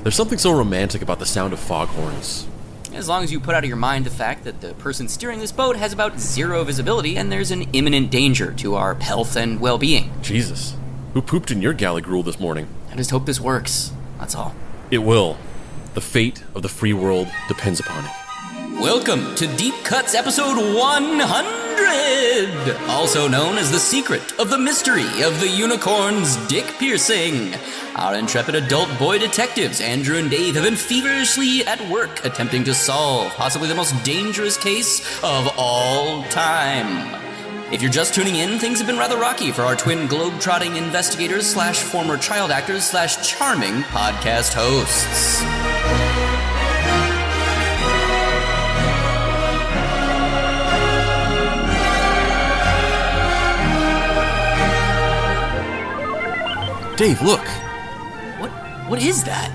There's something so romantic about the sound of foghorns. As long as you put out of your mind the fact that the person steering this boat has about zero visibility and there's an imminent danger to our health and well-being. Jesus. Who pooped in your galley gruel this morning? I just hope this works. That's all. It will. The fate of the free world depends upon it. Welcome to Deep Cuts episode 100! Also known as the secret of the mystery of the unicorn's dick piercing. Our intrepid adult boy detectives, Andrew and Dave, have been feverishly at work attempting to solve possibly the most dangerous case of all time. If you're just tuning in, things have been rather rocky for our twin globe-trotting investigators slash former child actors slash charming podcast hosts. Dave, look. What is that?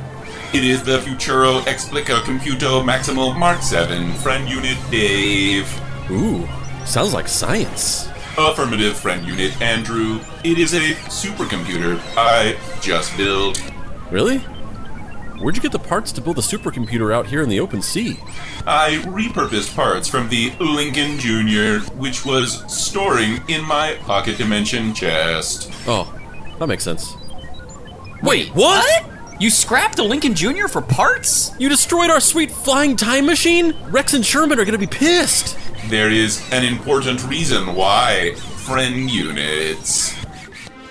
It is the Futuro Explica Computo Maximo Mark 7, friend unit Dave. Ooh, sounds like science. Affirmative, friend unit Andrew. It is a supercomputer I just built. Really? Where'd you get the parts to build a supercomputer out here in the open sea? I repurposed parts from the Lincoln Jr., which was storing in my pocket dimension chest. Oh, that makes sense. Wait, what? You scrapped the Lincoln Jr. for parts? You destroyed our sweet flying time machine? Rex and Sherman are gonna be pissed. There is an important reason why, friend units.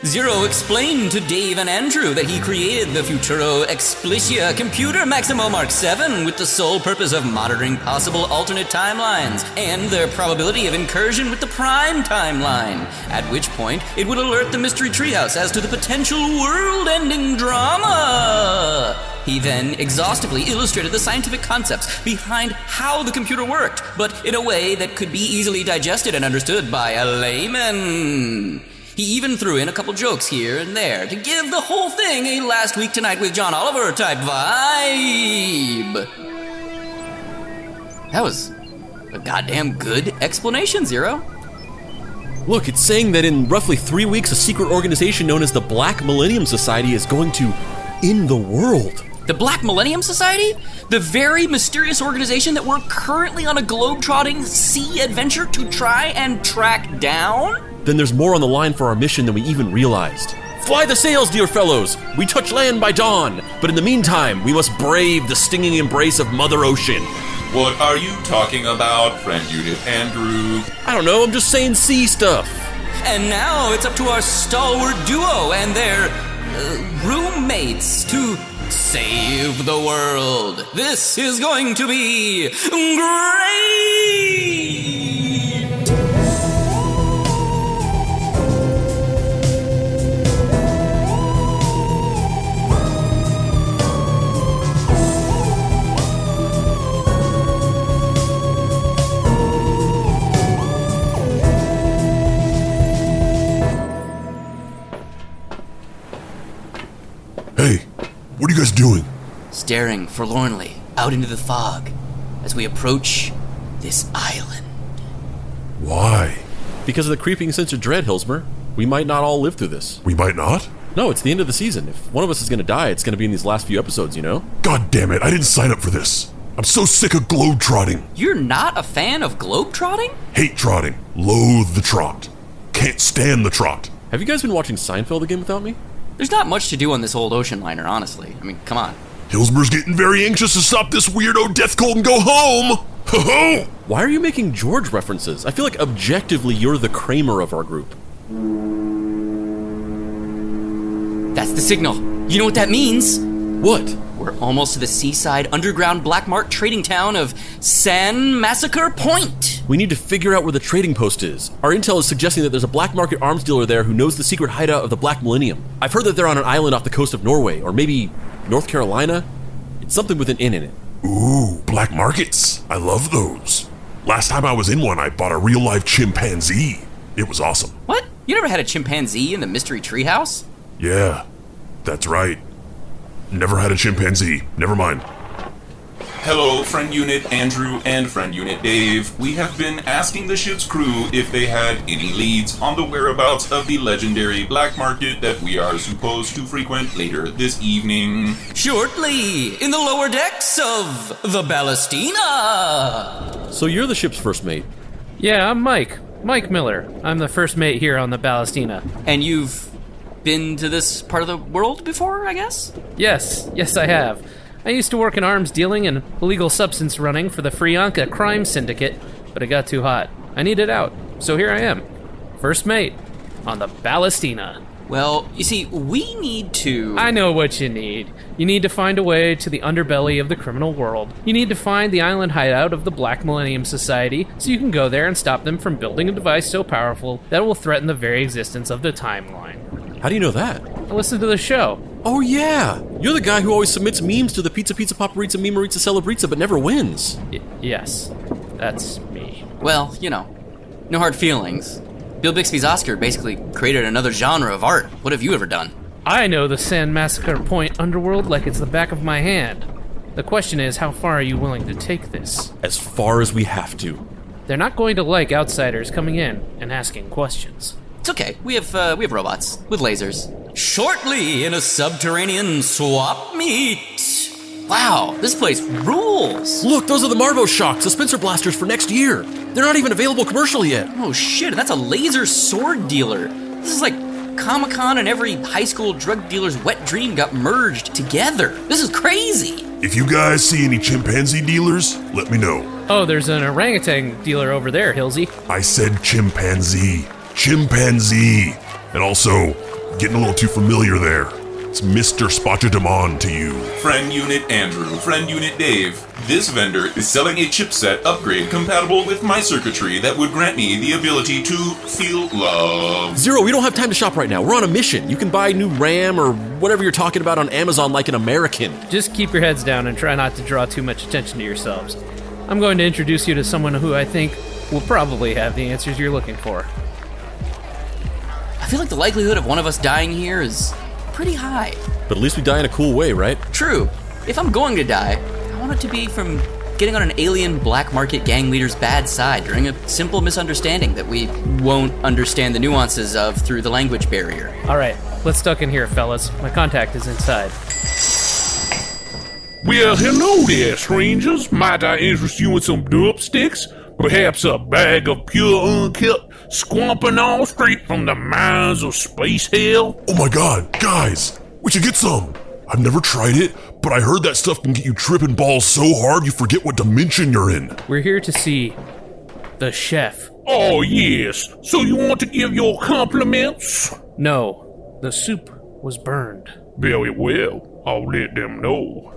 Zero explained to Dave and Andrew that he created the Futuro Explicia Computer Maximo Mark 7 with the sole purpose of monitoring possible alternate timelines and their probability of incursion with the prime timeline, at which point it would alert the Mystery Treehouse as to the potential world-ending drama. He then exhaustively illustrated the scientific concepts behind how the computer worked, but in a way that could be easily digested and understood by a layman. He even threw in a couple jokes here and there to give the whole thing a Last Week Tonight with John Oliver type vibe. That was a goddamn good explanation, Zero. Look, it's saying that in roughly 3 weeks, a secret organization known as the Black Millennium Society is going to end the world. The Black Millennium Society? The very mysterious organization that we're currently on a globe-trotting sea adventure to try and track down? Then there's more on the line for our mission than we even realized. Fly the sails, dear fellows! We touch land by dawn, but in the meantime, we must brave the stinging embrace of Mother Ocean. What are you talking about, friend unit Andrew? I don't know, I'm just saying sea stuff. And now it's up to our stalwart duo and their roommates to save the world. This is going to be great! Hey, what are you guys doing? Staring forlornly out into the fog as we approach this island. Why? Because of the creeping sense of dread, Hilsmer. We might not all live through this. We might not? No, it's the end of the season. If one of us is gonna die, it's gonna be in these last few episodes, you know? God damn it, I didn't sign up for this. I'm so sick of globe-trotting. You're not a fan of globe-trotting? Hate trotting. Loathe the trot. Can't stand the trot. Have you guys been watching Seinfeld again without me? There's not much to do on this old ocean liner, honestly. I mean, come on. Hilsmer's getting very anxious to stop this weirdo death cult and go home. Ho-ho! Why are you making George references? I feel like objectively you're the Kramer of our group. That's the signal. You know what that means? What? We're almost to the seaside underground black market trading town of San Massacre Point. We need to figure out where the trading post is. Our intel is suggesting that there's a black market arms dealer there who knows the secret hideout of the Black Millennium. I've heard that they're on an island off the coast of Norway, or maybe North Carolina. It's something with an N in it. Ooh, black markets. I love those. Last time I was in one, I bought a real-life chimpanzee. It was awesome. What? You never had a chimpanzee in the Mystery Treehouse? Yeah, that's right. Never had a chimpanzee. Never mind. Hello, Friend Unit Andrew and Friend Unit Dave. We have been asking the ship's crew if they had any leads on the whereabouts of the legendary black market that we are supposed to frequent later this evening. Shortly, in the lower decks of the Ballastina. So you're the ship's first mate. Yeah, I'm Mike. Mike Miller. I'm the first mate here on the Ballastina. And you've been to this part of the world before, I guess? Yes, I have. I used to work in arms dealing and illegal substance running for the Frianca crime syndicate, but it got too hot. I needed out, so here I am. First mate on the Ballastina. Well, you see, we need to... I know what you need. You need to find a way to the underbelly of the criminal world. You need to find the island hideout of the Black Millennium Society so you can go there and stop them from building a device so powerful that it will threaten the very existence of the timeline. How do you know that? I listened to the show. Oh yeah, you're the guy who always submits memes to the Pizza Paparizza Memorizza Celebrizza but never wins. Yes, that's me. Well, no hard feelings. Bill Bixby's Oscar basically created another genre of art. What have you ever done? I know the Sand Massacre Point underworld like it's the back of my hand. The question is, how far are you willing to take this? As far as we have to. They're not going to like outsiders coming in and asking questions. It's okay. We have robots with lasers. Shortly in a subterranean swap meet. Wow, this place rules. Look, those are the Marvo Shock dispenser blasters for next year. They're not even available commercially yet. Oh shit, that's a laser sword dealer. This is like Comic-Con and every high school drug dealer's wet dream got merged together. This is crazy. If you guys see any chimpanzee dealers, let me know. Oh, there's an orangutan dealer over there, Hilsey. I said chimpanzee. Chimpanzee. And also, getting a little too familiar there. It's Mr. Spotchademon to you. Friend Unit Andrew, Friend Unit Dave. This vendor is selling a chipset upgrade compatible with my circuitry that would grant me the ability to feel love. Zero, we don't have time to shop right now. We're on a mission. You can buy new RAM or whatever you're talking about on Amazon like an American. Just keep your heads down and try not to draw too much attention to yourselves. I'm going to introduce you to someone who I think will probably have the answers you're looking for. I feel like the likelihood of one of us dying here is pretty high. But at least we die in a cool way, right? True. If I'm going to die, I want it to be from getting on an alien black market gang leader's bad side during a simple misunderstanding that we won't understand the nuances of through the language barrier. All right, let's duck in here, fellas. My contact is inside. Well, hello there, strangers. Might I interest you in some dubsticks? Perhaps a bag of pure unkept squampanol straight from the mines of space hell? Oh my god, guys, we should get some. I've never tried it, but I heard that stuff can get you tripping balls so hard you forget what dimension you're in. We're here to see the chef. Oh, yes. So you want to give your compliments? No, the soup was burned. Very well. I'll let them know.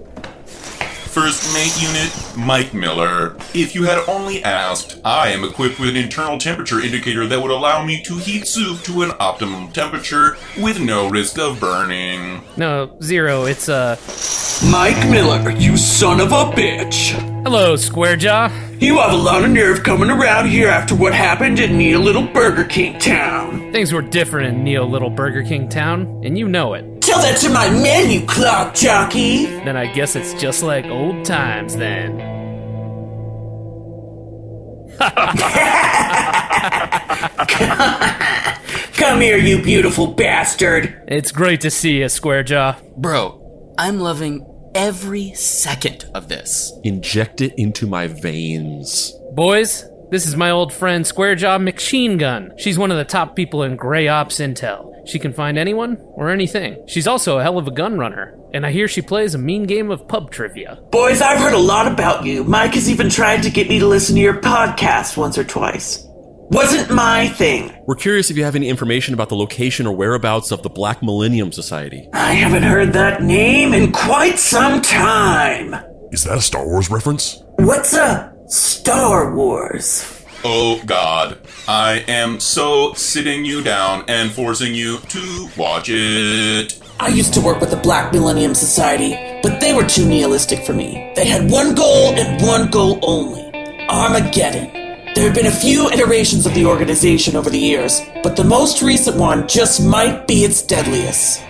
First Mate Unit, Mike Miller. If you had only asked, I am equipped with an internal temperature indicator that would allow me to heat soup to an optimum temperature with no risk of burning. No, Zero, it's Mike Miller, you son of a bitch. Hello, Squarejaw. You have a lot of nerve coming around here after what happened in Neo Little Burger King Town. Things were different in Neo Little Burger King Town, and you know it. Tell that to my menu, clock jockey. Then I guess it's just like old times then. Come here, you beautiful bastard. It's great to see you, Squarejaw. Bro, I'm loving every second of this. Inject it into my veins. Boys, this is my old friend Squarejaw Machine Gun. She's one of the top people in Grey Ops Intel. She can find anyone or anything. She's also a hell of a gun runner, and I hear she plays a mean game of pub trivia. Boys, I've heard a lot about you. Mike has even tried to get me to listen to your podcast once or twice. Wasn't my thing. We're curious if you have any information about the location or whereabouts of the Black Millennium Society. I haven't heard that name in quite some time. Is that a Star Wars reference? What's a Star Wars? Oh God, I am so sitting you down and forcing you to watch it. I used to work with the Black Millennium Society, but they were too nihilistic for me. They had one goal and one goal only: Armageddon. There have been a few iterations of the organization over the years, but the most recent one just might be its deadliest.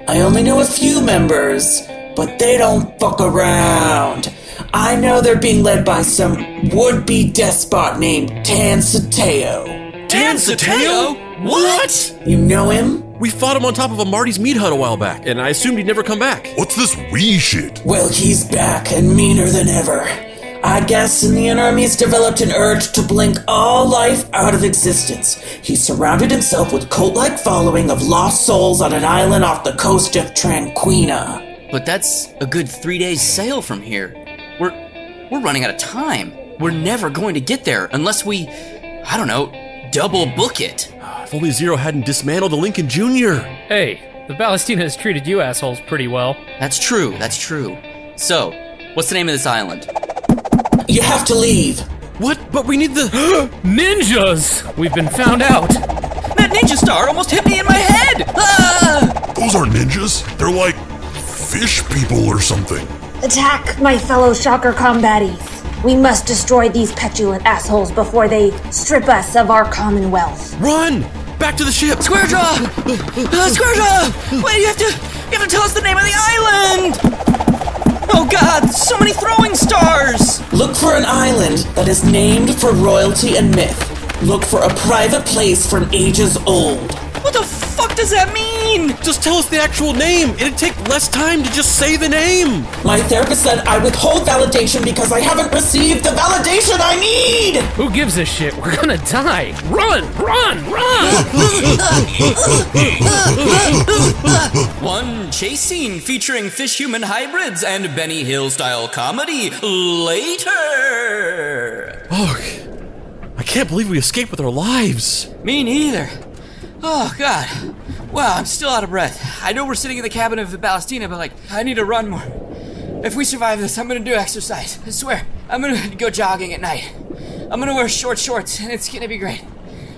I only know a few members, but they don't fuck around. I know they're being led by some would-be despot named Tansateo. Tansateo? What? You know him? We fought him on top of a Marty's meat hut a while back, and I assumed he'd never come back. What's this we shit? Well, he's back and meaner than ever. I guess in the interim he's developed an urge to blink all life out of existence. He's surrounded himself with cult-like following of lost souls on an island off the coast of Tranquina. But that's a good 3 days sail from here. We're running out of time. We're never going to get there unless we, I don't know, double book it. If only Zero hadn't dismantled the Lincoln Jr. Hey, the Palestina has treated you assholes pretty well. That's true. So, what's the name of this island? You have to leave. What? But we need the... Ninjas! We've been found out. That ninja star almost hit me in my head! Ah! Those aren't ninjas. They're like fish people or something. Attack, my fellow Shocker combatties. We must destroy these petulant assholes before they strip us of our commonwealth. Run! Back to the ship! Squarejaw! Squarejaw! Wait, you have to tell us the name of the island! Oh god, so many throwing stars! Look for an island that is named for royalty and myth. Look for a private place from ages old. What the fuck does that mean? Just tell us the actual name. It'd take less time to just say the name. My therapist said I withhold validation because I haven't received the validation I need! Who gives a shit? We're gonna die. Run! One chase scene featuring fish-human hybrids and Benny Hill-style comedy later. Oh, I can't believe we escaped with our lives. Me neither. Oh, God. Wow, I'm still out of breath. I know we're sitting in the cabin of the Palestina, but, I need to run more. If we survive this, I'm gonna do exercise. I swear. I'm gonna go jogging at night. I'm gonna wear short shorts, and it's gonna be great.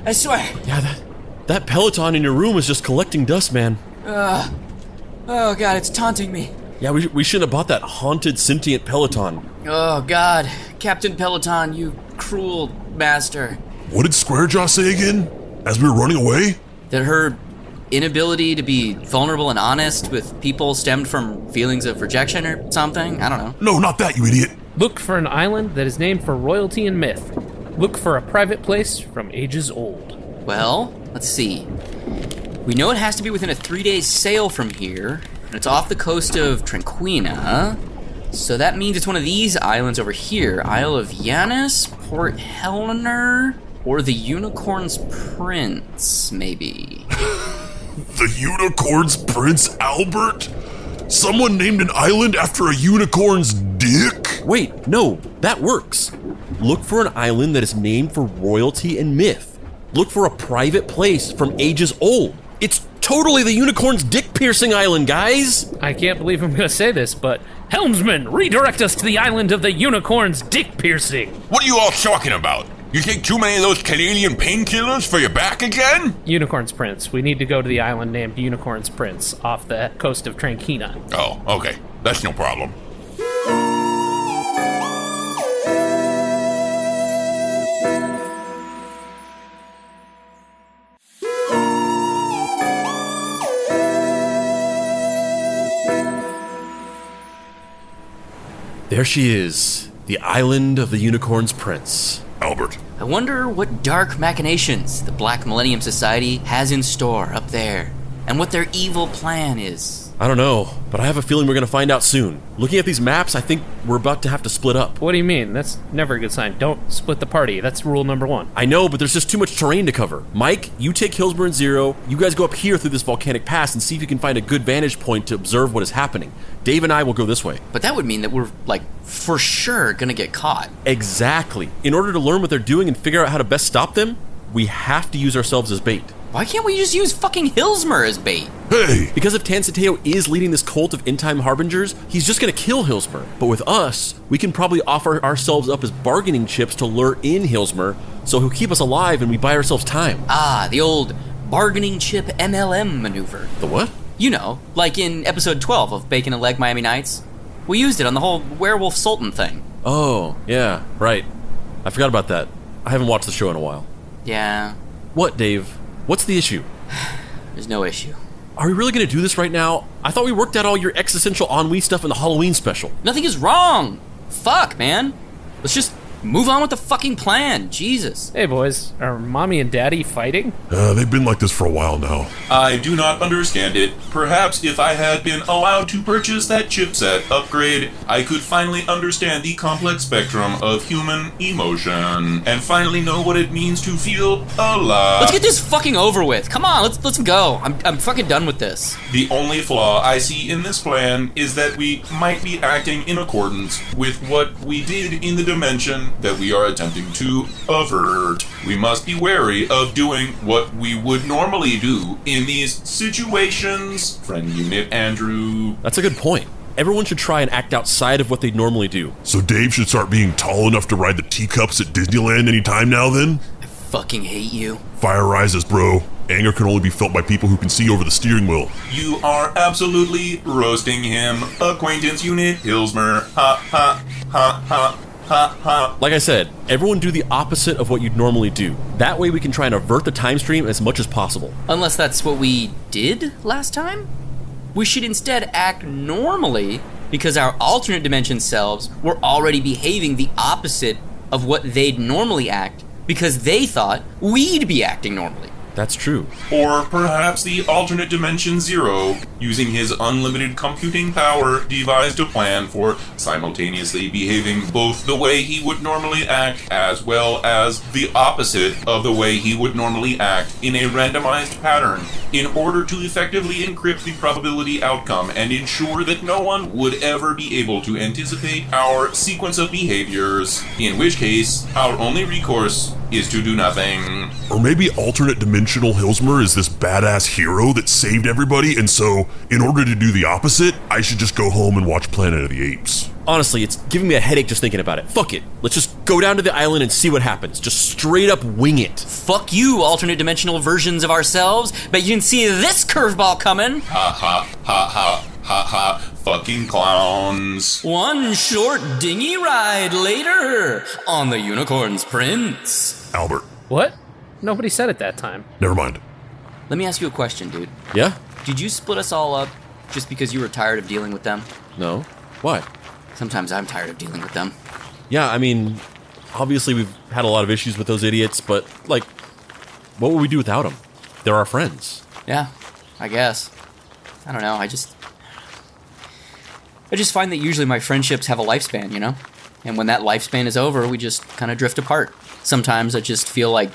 I swear. Yeah, that Peloton in your room is just collecting dust, man. Oh, God, it's taunting me. Yeah, we shouldn't have bought that haunted sentient Peloton. Oh, God. Captain Peloton, you cruel master. What did Squarejaw say again? As we were running away? That her inability to be vulnerable and honest with people stemmed from feelings of rejection or something? I don't know. No, not that, you idiot. Look for an island that is named for royalty and myth. Look for a private place from ages old. Well, let's see. We know it has to be within a 3 days sail from here, and it's off the coast of Tranquina. So that means it's one of these islands over here. Isle of Yanis, Port Helena, or the Unicorn's Prince, maybe. The Unicorn's Prince Albert? Someone named an island after a unicorn's dick? Wait, no, that works. Look for an island that is named for royalty and myth. Look for a private place from ages old. It's totally the unicorn's dick-piercing island, guys! I can't believe I'm gonna say this, but helmsman, redirect us to the island of the unicorn's dick piercing. What are you all talking about? You take too many of those Canadian painkillers for your back again? Unicorn's Prince. We need to go to the island named Unicorn's Prince off the coast of Tranquina. Oh, okay. That's no problem. There she is, the island of the Unicorn's Prince. Albert. I wonder what dark machinations the Black Millennium Society has in store up there, and what their evil plan is. I don't know, but I have a feeling we're gonna find out soon. Looking at these maps, I think we're about to have to split up. What do you mean? That's never a good sign. Don't split the party. That's rule number 1. I know, but there's just too much terrain to cover. Mike, you take Hillsborough and Zero. You guys go up here through this volcanic pass and see if you can find a good vantage point to observe what is happening. Dave and I will go this way. But that would mean that we're, for sure gonna get caught. Exactly. In order to learn what they're doing and figure out how to best stop them, we have to use ourselves as bait. Why can't we just use fucking Hillsmer as bait? Hey! Because if Tansateo is leading this cult of end-time harbingers, he's just gonna kill Hillsmer. But with us, we can probably offer ourselves up as bargaining chips to lure in Hillsmer, so he'll keep us alive and we buy ourselves time. Ah, the old bargaining chip MLM maneuver. The what? You know, like in episode 12 of Bacon and Leg Miami Nights. We used it on the whole Werewolf Sultan thing. Oh, yeah, right. I forgot about that. I haven't watched the show in a while. Yeah. What, Dave? What's the issue? There's no issue. Are we really gonna do this right now? I thought we worked out all your existential ennui stuff in the Halloween special. Nothing is wrong. Fuck, man. Let's just move on with the fucking plan. Jesus. Hey, boys. Are Mommy and Daddy fighting? They've been like this for a while now. I do not understand it. Perhaps if I had been allowed to purchase that chipset upgrade, I could finally understand the complex spectrum of human emotion and finally know what it means to feel alive. Let's get this fucking over with. Come on, let's go. I'm fucking done with this. The only flaw I see in this plan is that we might be acting in accordance with what we did in the dimension that we are attempting to avert. We must be wary of doing what we would normally do in these situations. Friend unit Andrew. That's a good point. Everyone should try and act outside of what they normally do. So Dave should start being tall enough to ride the teacups at Disneyland anytime now then? I fucking hate you. Fire rises, bro. Anger can only be felt by people who can see over the steering wheel. You are absolutely roasting him. Acquaintance unit Hilsmer. Ha ha ha ha. Ha ha. Like I said, everyone do the opposite of what you'd normally do. That way we can try and avert the time stream as much as possible. Unless that's what we did last time? We should instead act normally because our alternate dimension selves were already behaving the opposite of what they'd normally act because they thought we'd be acting normally. That's true. Or perhaps the alternate dimension Zero, using his unlimited computing power, devised a plan for simultaneously behaving both the way he would normally act as well as the opposite of the way he would normally act in a randomized pattern in order to effectively encrypt the probability outcome and ensure that no one would ever be able to anticipate our sequence of behaviors, in which case our only recourse is to do nothing. Or maybe alternate dimensional Hilsmer is this badass hero that saved everybody, and so, in order to do the opposite, I should just go home and watch Planet of the Apes. Honestly, it's giving me a headache just thinking about it. Fuck it. Let's just go down to the island and see what happens. Just straight up wing it. Fuck you, alternate dimensional versions of ourselves. Bet you didn't see this curveball coming. Ha ha ha ha ha ha. Fucking clowns. One short dinghy ride later on the Unicorn's Prince. Albert. What? Nobody said it that time. Never mind. Let me ask you a question, dude. Yeah? Did you split us all up just because you were tired of dealing with them? No. Why? Sometimes I'm tired of dealing with them. Yeah, I mean, obviously we've had a lot of issues with those idiots, but, like, what would we do without them? They're our friends. Yeah, I guess. I don't know, I just find that usually my friendships have a lifespan, you know? And when that lifespan is over, we just kind of drift apart. Sometimes I just feel like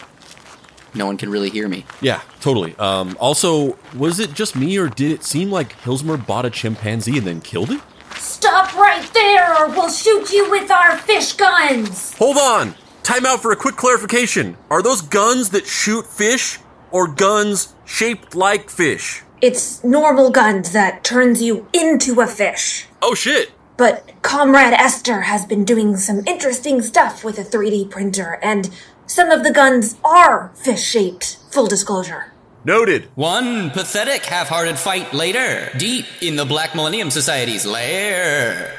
no one can really hear me. Yeah, totally. Also, was it just me, or did it seem like Hilsmer bought a chimpanzee and then killed it? Stop right there or we'll shoot you with our fish guns! Hold on! Time out for a quick clarification. Are those guns that shoot fish, or guns shaped like fish? It's normal guns that turns you into a fish. Oh shit! But Comrade Esther has been doing some interesting stuff with a 3D printer, and some of the guns are fish-shaped, full disclosure. Noted. One pathetic half-hearted fight later, deep in the Black Millennium Society's lair.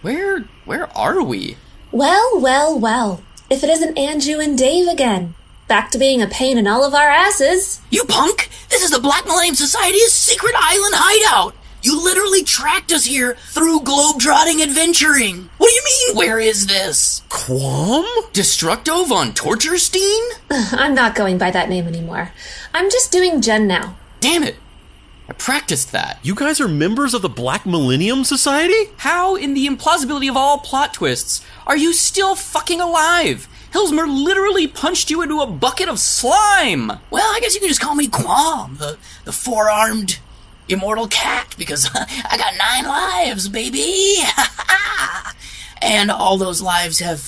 Where are we? Well. If it isn't Andrew and Dave again. Back to being a pain in all of our asses. You punk! This is the Black Millennium Society's secret island hideout! You literally tracked us here through globe-trotting adventuring! What do you mean, where is this? Quam? Destructo von Torturstein? I'm not going by that name anymore. I'm just doing Jen now. Damn it. I practiced that. You guys are members of the Black Millennium Society? How, in the implausibility of all plot twists, are you still fucking alive? Hilsmer literally punched you into a bucket of slime! Well, I guess you could just call me Quam, the four-armed immortal cat, because I got 9 lives, baby! And all those lives have,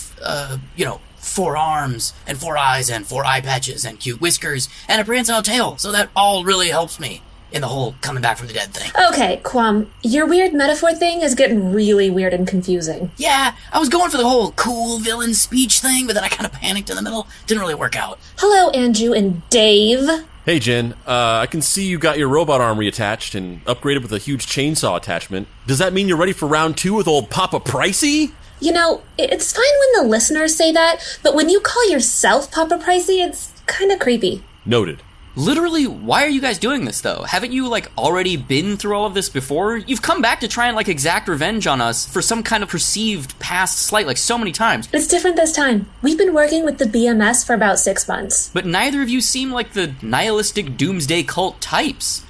4 arms, and 4 eyes, and 4 eye patches, and cute whiskers, and a prehensile tail, so that all really helps me in the whole coming back from the dead thing. Okay, Quam, your weird metaphor thing is getting really weird and confusing. Yeah, I was going for the whole cool villain speech thing, but then I kind of panicked in the middle. Didn't really work out. Hello, Andrew and Dave. Hey, Jen. I can see you got your robot arm reattached and upgraded with a huge chainsaw attachment. Does that mean you're ready for round 2 with old Papa Pricey? You know, it's fine when the listeners say that, but when you call yourself Papa Pricey, it's kind of creepy. Noted. Literally, why are you guys doing this, though? Haven't you, already been through all of this before? You've come back to try and, exact revenge on us for some kind of perceived past slight, so many times. It's different this time. We've been working with the BMS for about 6 months. But neither of you seem like the nihilistic doomsday cult types.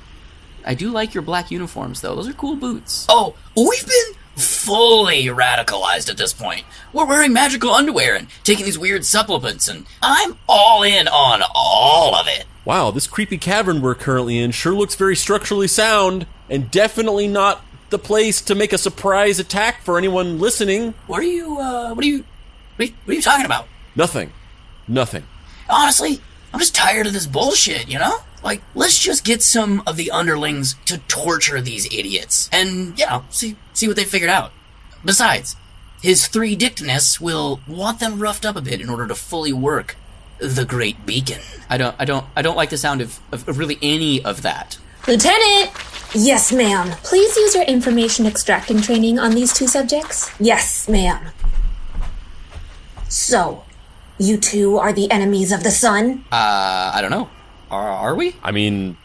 I do like your black uniforms, though. Those are cool boots. Oh, we've been fully radicalized at this point. We're wearing magical underwear and taking these weird supplements, and I'm all in on all of it. Wow, this creepy cavern we're currently in sure looks very structurally sound, and definitely not the place to make a surprise attack for anyone listening. What are you talking about? Nothing. Honestly, I'm just tired of this bullshit, you know? Let's just get some of the underlings to torture these idiots, and, see what they figured out. Besides, his three-dickedness will want them roughed up a bit in order to fully work the Great Beacon. I don't like the sound of really any of that. Lieutenant! Yes, ma'am. Please use your information extracting training on these 2 subjects. Yes, ma'am. So, you 2 are the enemies of the sun? I don't know. Are we? I mean,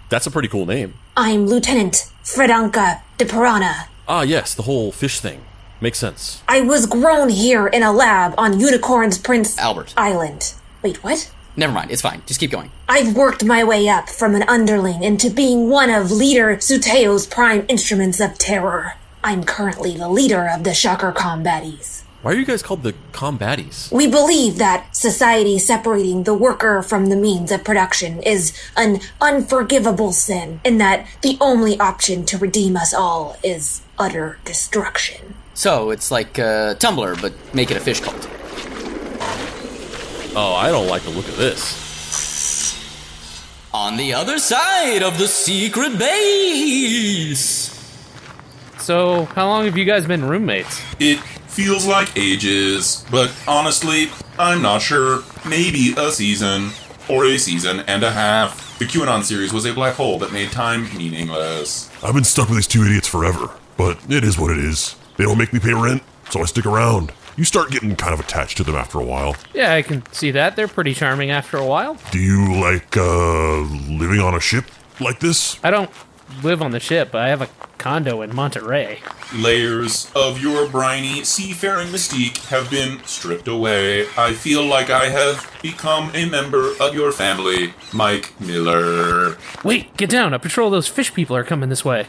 that's a pretty cool name. I'm Lieutenant Fredanka de Piranha. Ah, yes, the whole fish thing. Makes sense. I was grown here in a lab on Unicorn's Prince Albert Island. Wait, what? Never mind, it's fine. Just keep going. I've worked my way up from an underling into being one of Leader Suteo's prime instruments of terror. I'm currently the leader of the Shocker Combatties. Why are you guys called the Combatties? We believe that society separating the worker from the means of production is an unforgivable sin, and that the only option to redeem us all is utter destruction. So, it's like Tumblr, but make it a fish cult. Oh, I don't like the look of this. On the other side of the secret base! So, how long have you guys been roommates? It feels like ages, but honestly, I'm not sure. Maybe a season, or a season and a half. The QAnon series was a black hole that made time meaningless. I've been stuck with these 2 idiots forever, but it is what it is. They don't make me pay rent, so I stick around. You start getting kind of attached to them after a while. Yeah, I can see that. They're pretty charming after a while. Do you like, living on a ship like this? I don't live on the ship, but I have a condo in Monterey. Layers of your briny seafaring mystique have been stripped away. I feel like I have become a member of your family, Mike Miller. Wait, get down. A patrol of those fish people are coming this way.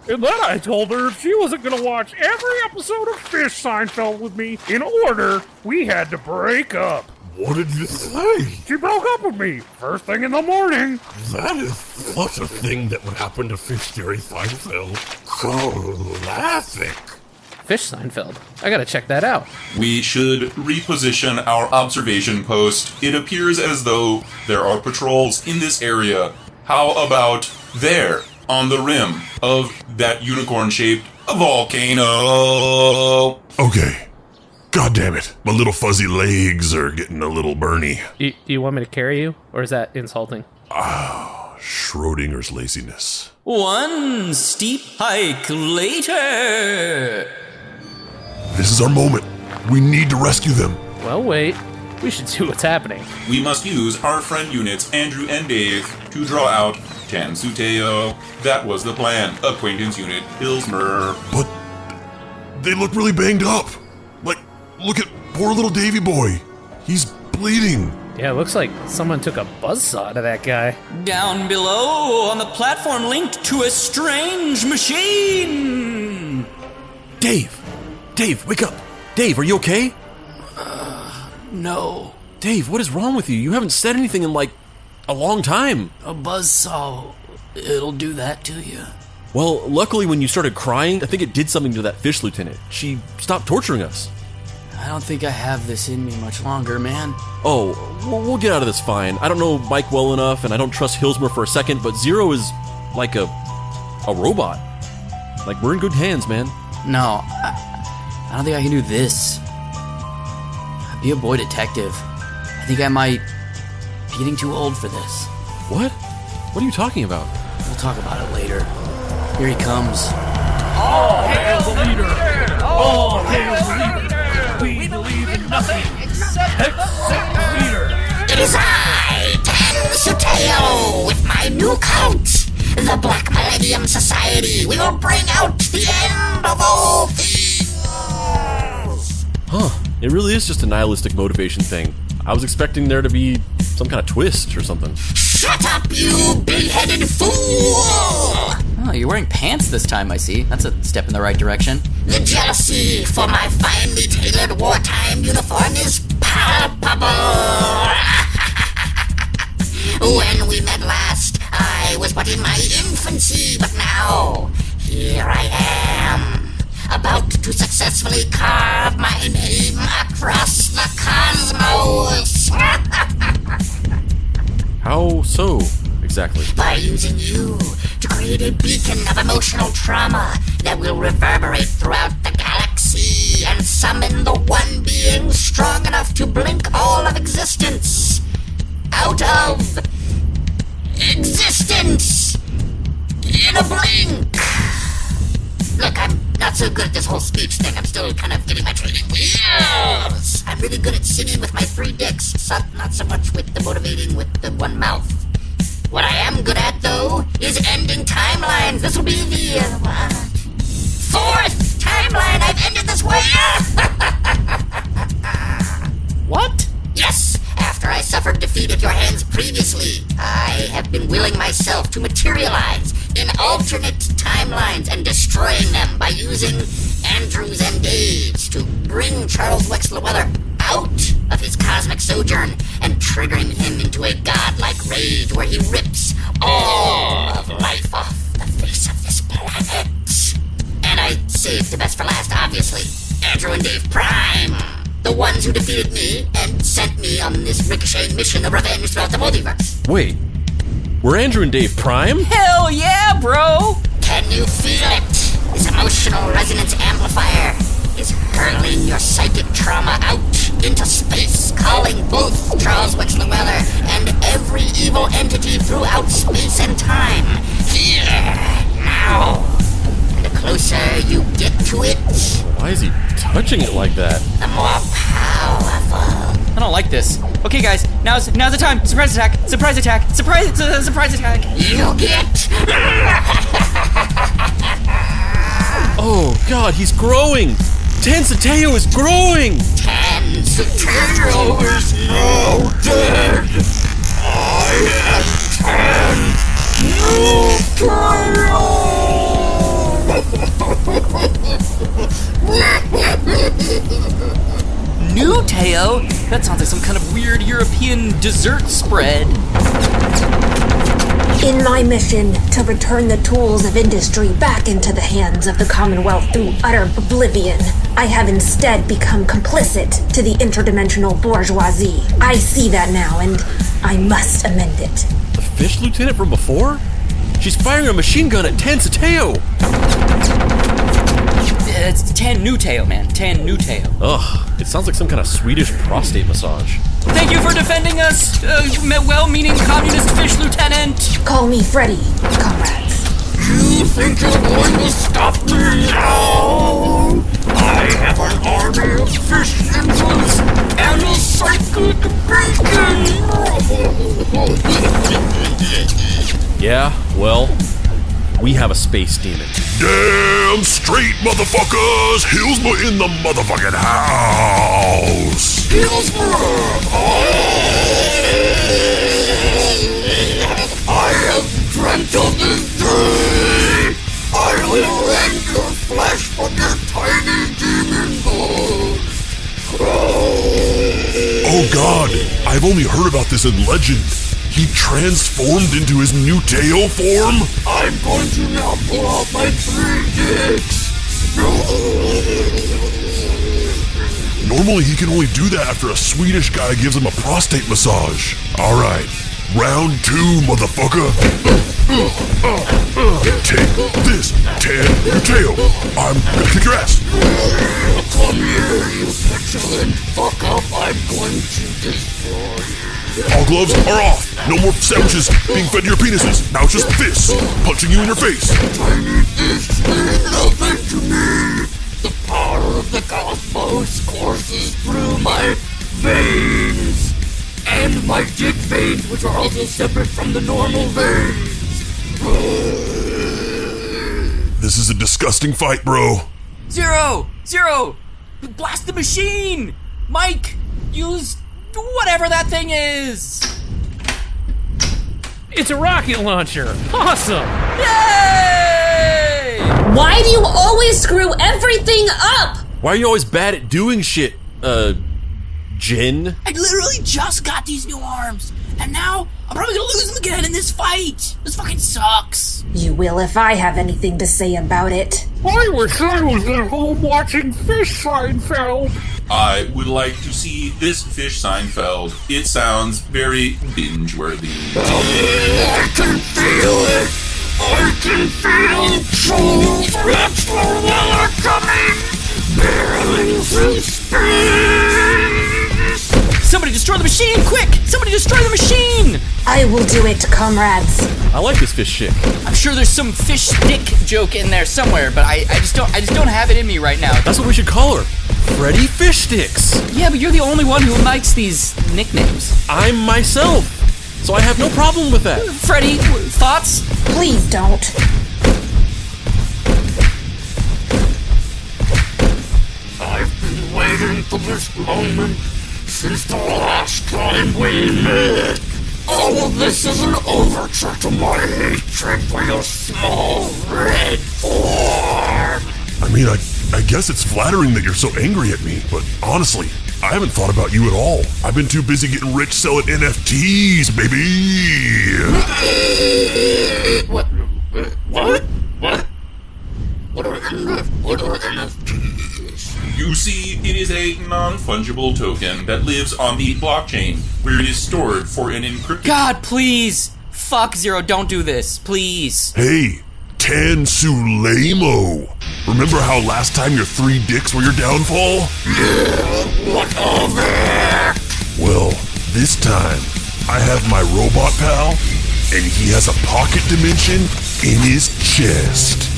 And then I told her if she wasn't gonna watch every episode of Fish Seinfeld with me in order, we had to break up. What did you say? She broke up with me first thing in the morning. That is not a thing that would happen to Fish Theory Seinfeld. Classic. Fish Seinfeld. I gotta check that out. We should reposition our observation post. It appears as though there are patrols in this area. How about there, on the rim of that unicorn-shaped volcano? Okay. God damn it. My little fuzzy legs are getting a little burny. Do you want me to carry you? Or is that insulting? Schrodinger's laziness. One steep hike later. This is our moment. We need to rescue them. Well, wait. We should see what's happening. We must use our friend units, Andrew and Dave, to draw out Tansuteo. That was the plan. Acquaintance unit, Pilsmer. But they look really banged up. Look at poor little Davy boy. He's bleeding. Yeah, it looks like someone took a buzzsaw to that guy. Down below on the platform linked to a strange machine. Dave, wake up. Dave, are you okay? No. Dave, what is wrong with you? You haven't said anything in a long time. A buzzsaw, it'll do that to you. Well, luckily when you started crying, I think it did something to that fish lieutenant. She stopped torturing us. I don't think I have this in me much longer, man. Oh, we'll get out of this fine. I don't know Mike well enough, and I don't trust Hilsmer for a second, but Zero is like a robot. We're in good hands, man. No, I don't think I can do this. Be a boy detective. I think I might be getting too old for this. What? What are you talking about? We'll talk about it later. Here he comes. All hail the leader! All hail the leader! We believe in nothing except the leader! It is I, Suteo, with my new cult, the Black Millennium Society, we will bring out the end of all things. Huh. It really is just a nihilistic motivation thing. I was expecting there to be some kind of twist or something. Shut up, you big-headed fool! Oh, you're wearing pants this time, I see. That's a step in the right direction. The jealousy for my finely tailored wartime uniform is palpable. When we met last, I was but in my infancy, but now, here I am, about to successfully carve my name across the cosmos. How so, exactly? By using you to create a beacon of emotional trauma that will reverberate throughout the galaxy and summon the one being strong enough to blink all of existence out of existence in a blink. Look, I'm not so good at this whole speech thing. I'm still kind of getting my training wheels. I'm really good at singing with my 3 dicks, not so much with the motivating with the one mouth. What I am good at, though, is ending timelines. This will be the 4th timeline I've ended this way. What? Yes, after I suffered defeat at your hands previously, I have been willing myself to materialize in alternate timelines and destroying them by using Andrews and Daves to bring Charles Wexler Weller out of his cosmic sojourn and triggering him into a godlike rage where he rips all of life off the face of this planet. And I saved the best for last, obviously. Andrew and Dave Prime, the ones who defeated me and sent me on this ricocheting mission of revenge throughout the multiverse. Wait, were Andrew and Dave Prime? Hell yeah, bro! Can you feel it? This emotional resonance amplifier is hurling your psychic trauma out into space, calling both Charles Wexler Weller and every evil entity throughout space and time. Here, now. And the closer you get to it, Why is he touching it like that? the more powerful. I don't like this. Okay, guys, now's the time. Surprise attack! Surprise attack! Surprise attack! You get. Oh god, he's growing! Tansateo is growing! Tansateo is now dead. I am New Teo? That sounds like some kind of weird European dessert spread. In my mission to return the tools of industry back into the hands of the Commonwealth through utter oblivion, I have instead become complicit to the interdimensional bourgeoisie. I see that now, and I must amend it. The fish lieutenant from before? She's firing a machine gun at Tansateo! It's Tan New Teo, man. Tan New Teo. Ugh, it sounds like some kind of Swedish prostate massage. Thank you for defending us, well-meaning communist fish lieutenant. Call me Freddy, comrades. You think you're going to stop me now? I have an army of fish engines and a psychic beacon! Yeah, well, we have a space demon. Damn straight, motherfuckers! Hillsborough in the motherfucking house! I have dreamt of this day! I will rend your flesh from your tiny demon bones! Oh god, I've only heard about this in legend. He transformed into his new Teo form? I'm going to now pull out my 3 dicks! Normally he can only do that after a Swedish guy gives him a prostate massage. Alright, round 2, motherfucker. Take this, Teo. I'm gonna kick your ass. Come here, you petulant fuck up! I'm going to destroy you! All gloves are off. No more sandwiches being fed to your penises. Now it's just fists punching you in your face. Tiny fists mean nothing to me! The power of the cosmos courses through my veins! and my dick veins, which are also separate from the normal veins. This is a disgusting fight, bro. Zero! Blast the machine! Mike, use whatever that thing is! It's a rocket launcher! Awesome! Yay! Why do you always screw everything up? Why are you always bad at doing shit, Jen? I literally just got these new arms, and now I'm probably gonna lose them again in this fight. This fucking sucks. You will if I have anything to say about it. I wish I was at home watching Fish Seinfeld. I would like to see this Fish Seinfeld. It sounds very binge-worthy. I can feel it. I can feel true threats for Waller coming, barreling through space. Somebody destroy the machine, quick! Somebody destroy the machine! I will do it, comrades. I like this fish chick. I'm sure there's some fish stick joke in there somewhere, but I just don't have it in me right now. That's what we should call her. Freddie Fish Sticks. Yeah, but you're the only one who likes these nicknames. I'm myself, so I have no problem with that. Freddie, thoughts? Please don't. I've been waiting for this moment since the last time we met. All of this is an overture to my hatred for your small red form. I mean, I guess it's flattering that you're so angry at me, but honestly, I haven't thought about you at all. I've been too busy getting rich selling NFTs, baby. What? What are NFTs? You see, it is a non-fungible token that lives on the blockchain, where it is stored for an encrypted... God, please! Fuck, Zero, don't do this, please. Hey, Tansulamo. Remember how last time your 3 dicks were your downfall? What of it? Well, this time, I have my robot pal, and he has a pocket dimension in his chest.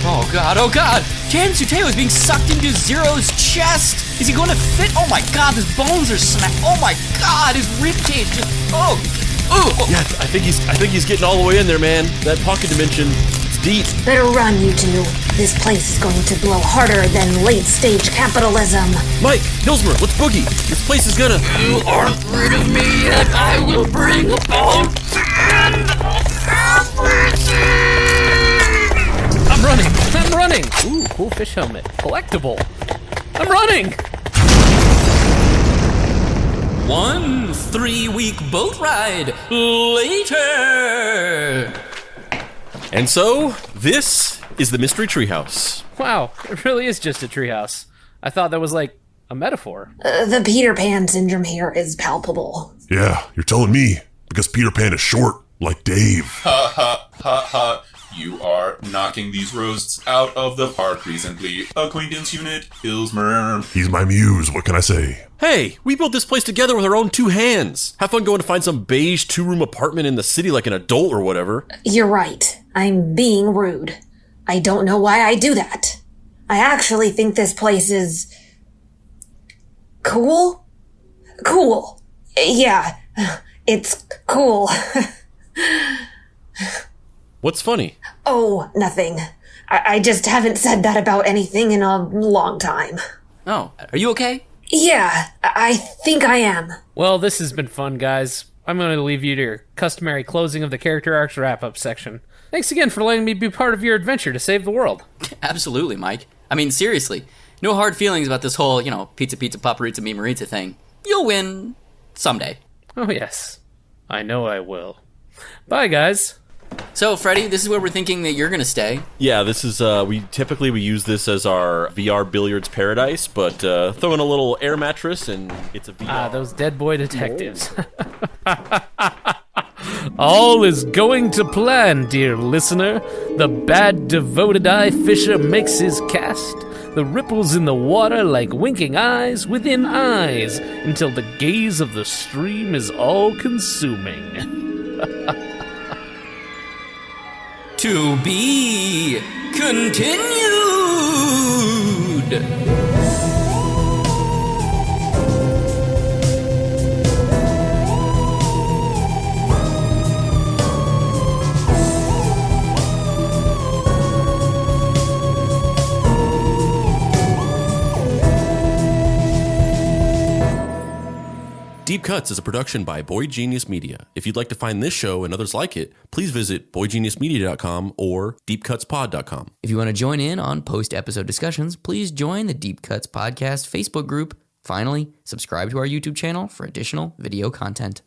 Oh god, oh god! Tansuteo is being sucked into Zero's chest! Is he going to fit? Oh my god, his bones are smacked! Oh my god, his ribcage just... Oh! Yeah, I think he's getting all the way in there, man. That pocket dimension, it's deep. Better run, you two. This place is going to blow harder than late-stage capitalism. Mike, Hilsmer, let's boogie. This place is gonna... You aren't rid of me yet. I will bring about the end of everything. I'm running! Ooh, cool fish helmet. Collectible. I'm running! 1 3-week boat ride later! And so, this is the Mystery Treehouse. Wow, it really is just a treehouse. I thought that was like a metaphor. The Peter Pan syndrome here is palpable. Yeah, you're telling me, because Peter Pan is short, like Dave. Ha ha ha ha. You are knocking these roasts out of the park recently. Acquaintance unit, Ilsmer. He's my muse, what can I say? Hey, we built this place together with our own 2 hands. Have fun going to find some beige 2-room apartment in the city like an adult or whatever. You're right. I'm being rude. I don't know why I do that. I actually think this place is... cool? Cool. Yeah, it's cool. What's funny? Oh, nothing. I just haven't said that about anything in a long time. Oh, are you okay? Yeah, I think I am. Well, this has been fun, guys. I'm going to leave you to your customary closing of the character arcs wrap-up section. Thanks again for letting me be part of your adventure to save the world. Absolutely, Mike. I mean, seriously. No hard feelings about this whole, pizza, paparizza, me, Maritza thing. You'll win someday. Oh, yes. I know I will. Bye, guys. So, Freddie, this is where we're thinking that you're going to stay. Yeah, this is, we use this as our VR billiards paradise, but throw in a little air mattress and it's a VR. Ah, those dead boy detectives. All is going to plan, dear listener. The bad devoted eye fisher makes his cast. The ripples in the water like winking eyes within eyes, until the gaze of the stream is all-consuming. To be continued! Deep Cuts is a production by Boy Genius Media. If you'd like to find this show and others like it, please visit boygeniusmedia.com or deepcutspod.com. If you want to join in on post-episode discussions, please join the Deep Cuts Podcast Facebook group. Finally, subscribe to our YouTube channel for additional video content.